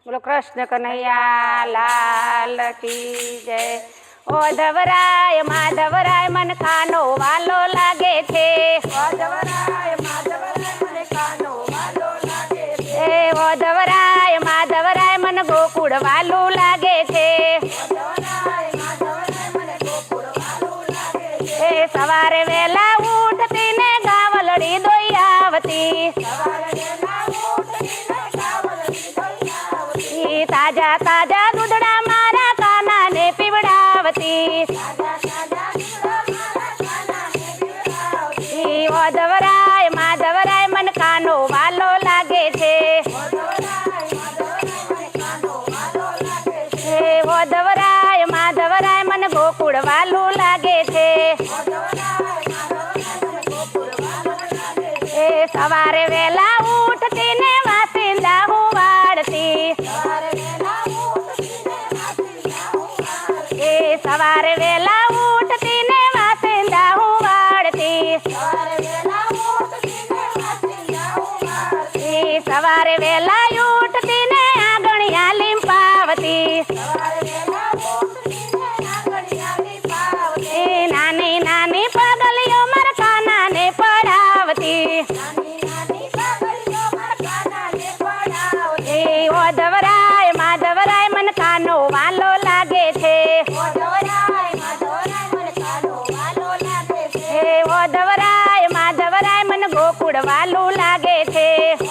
બોલો કૃષ્ણ કનૈયા લાલ કી જય। ઓધવરાય માધવરાય મન ખાનો વાલો લાગે છે। ઓધવરાય માધવરાય મને કાનો વાલો લાગે છે। એ ઓધવરાય માધવરાય મન ગોકુળ વાલું લાગે છે। ઓધવરાય માધવરાય મને ગોકુળ વાલું લાગે છે। એ સવારે વહેલા ઉઠતી ને ગાવલડી દોઈ આવતી। સવારે વહેલા ઉઠીને ગાવલડી દોઈ આવતી। ઈ તાજા તાજા દૂધડા મારા કાનાને પીવડાવતી। તાજા તાજા દૂધડા મારા કાનાને પીવડાવતી। ઈ ઓધવરાય માધવરાય મન કાનો વાલો લાગે છે। ઓધવરાય માધવરાય મને કાનો વાલો લાગે છે। એ ઓધવરાય માધવરાય મન ગોકુળ વાલું લાગે છે। ઓધવરાય માધવરાય મને ગોકુળ વાલો લાગે છે। એ સવારે વહેલા ઉઠતી ને વાસિંદા હું વાળતી। સવારે વહેલા ઉઠીને વાસિંદા હું વાળતી। એ સવારે વહેલા ઉઠતી ને વાસિંદા હું વાળતી। સવારે વહેલા ઉઠીને વાસિંદા હું વાળતી। એ સવારે વહેલા ઉઠતી ને આંગણિયા લીંપાવતી। સવારે વહેલા ઉઠીને આંગણિયા લીંપાવતી। એ નાની નાની પગલીઓ મારા કાનાને પડાવતી। નાની નાની પગલીઓ મારા કાનાને પડાવતી। એ ઓધવરાય માધવરાય મન કાનો વાલો લાગે છે। ઓધવરાય માધવરાય મને કાનો વાલો લાગે છે। એ ઓધવરાય માધવરાય મન ગોકુળ વાલું લાગે છે।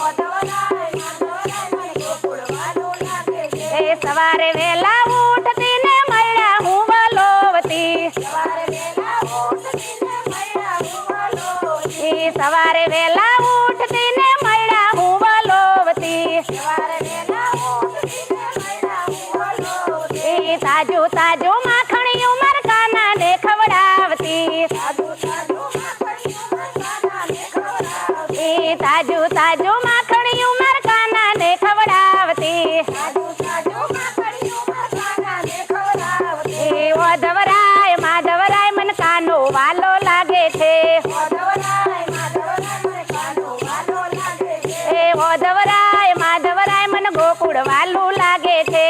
ઓધવરાય માધવરાય મને ગોકુળ વાલો લાગે છે। એ સવારે વહેલા ઉઠતી ને મળ્યા હું વલોવતી। સવારે વહેલા ઉઠીને મળ્યા હું વલોવતી। એ સવારે વહેલા ઉઠતી ને મળ્યા હું વલોવતી। સવારે વહેલા ઉઠીને મળ્યા હું વલોવતી। એ તાજું તાજું માખણિયું મારા કાનાને ખવડાવતી। તાજું તાજું માખણિયું મારા કાનાને ખવડાવતી। એ તાજું તાજું માખણિયું મારા કાનાને ખવડાવતી। તાજું તાજું માખણિયું મારા કાનાને ખવડાવતી। એ ઓધવરાય માધવરાય મન કાનો વાલો લાગે છે। ઓધવરાય માધવરાય મને કાનો વાલો લાગે છે। એ ઓધવરાય માધવરાય મન ગોકુળ વાલું લાગે છે।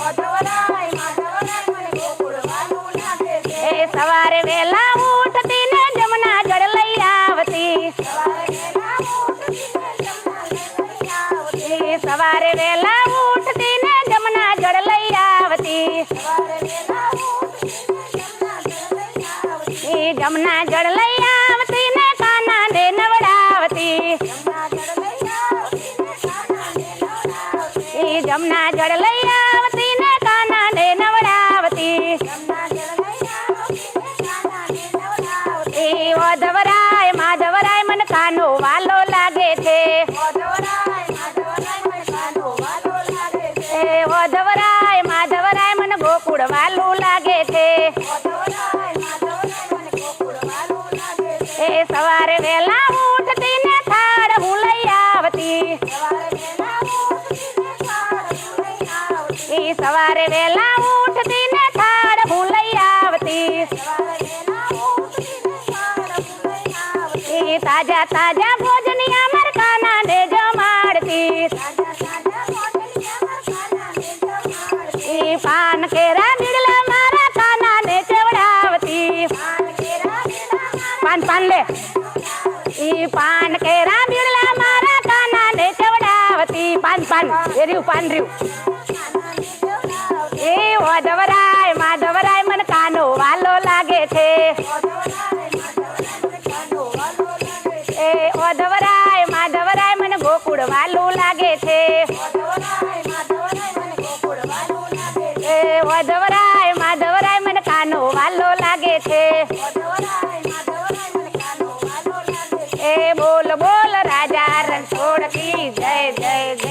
ઓધવરાય માધવરાય મને ગોકુળ વાલું લાગે છે। એ સવારે વહેલા ઉઠતી ને જમના જળ લઈ આવતી। સવારે વહેલા ઉઠીને જમનાને લઈ આવતી। એ સવારે વહેલા ઉઠતી ને જમના જળ લઈ આવતી। સવારે વહેલા ઉઠીને જમનાને લઈ આવતી। એ જમના જળ લઈ આવતી ને કાનાને નવડાવતી। જમના જળ લઈ આવતી ને કાનાને નવડાવતી। એ જમના જળ લઈ આવતી ને કાનાને નવડાવતી। જમના જળ લઈ આવતી ને કાનાને નવડાવતી। એ ઓધવરાય માધવરાય મન કાનો વાલો લાગે છે। ઓધવરાય માધવરાય મને કાનો વાલો લાગે છે। એ ઓધવરાય માધવરાય મન ગોકુળ વાલું લાગે છે। ઓધવરાય માધવરાય મને ગોકુળ વાલું લાગે છે। એ સવારે વહેલા ઉઠતી ને થાળ હું લઈ આવતી। સવારે વહેલા ઉઠીને થાળ હું લઈ આવતી। એ સવારે વહેલા ઉઠતી ને થાળ હું લઈ આવતી। સવારે વહેલા ઉઠીને થાળ હું લઈ આવતી। એ તાજા તાજા ભોજનિયા મારા કાનાને જમાડતી। તાજા તાજા ભોજનિયા મારા કાનાને જમાડતી। એ પાન કેરા બીડલા મારા કાનાને ચવડાવતી। પાન કેરા બીડા મારા પાન પાન લે ઈ પાન કેરા બીડલા મારા કાનાને ચવડાવતી। પાન પાન એ રહ્યું પાન રહ્યું। કાનાને જમાડતી। એ ઓધવરાય માધવરાય મન કાનો વાલો લાગે છે। ઓધવરાય માધવરાય મને કાનો વાલો લાગે છે। એ ઓધવરાય માધવરાય મન ગોકુળ વાલું લાગે છે। ઓધવરાય માધવરાય મને ગોકુળ વાલું લાગે છે। એ ઓધવરાય માધવરાય મન કાનો વાલો લાગે છે।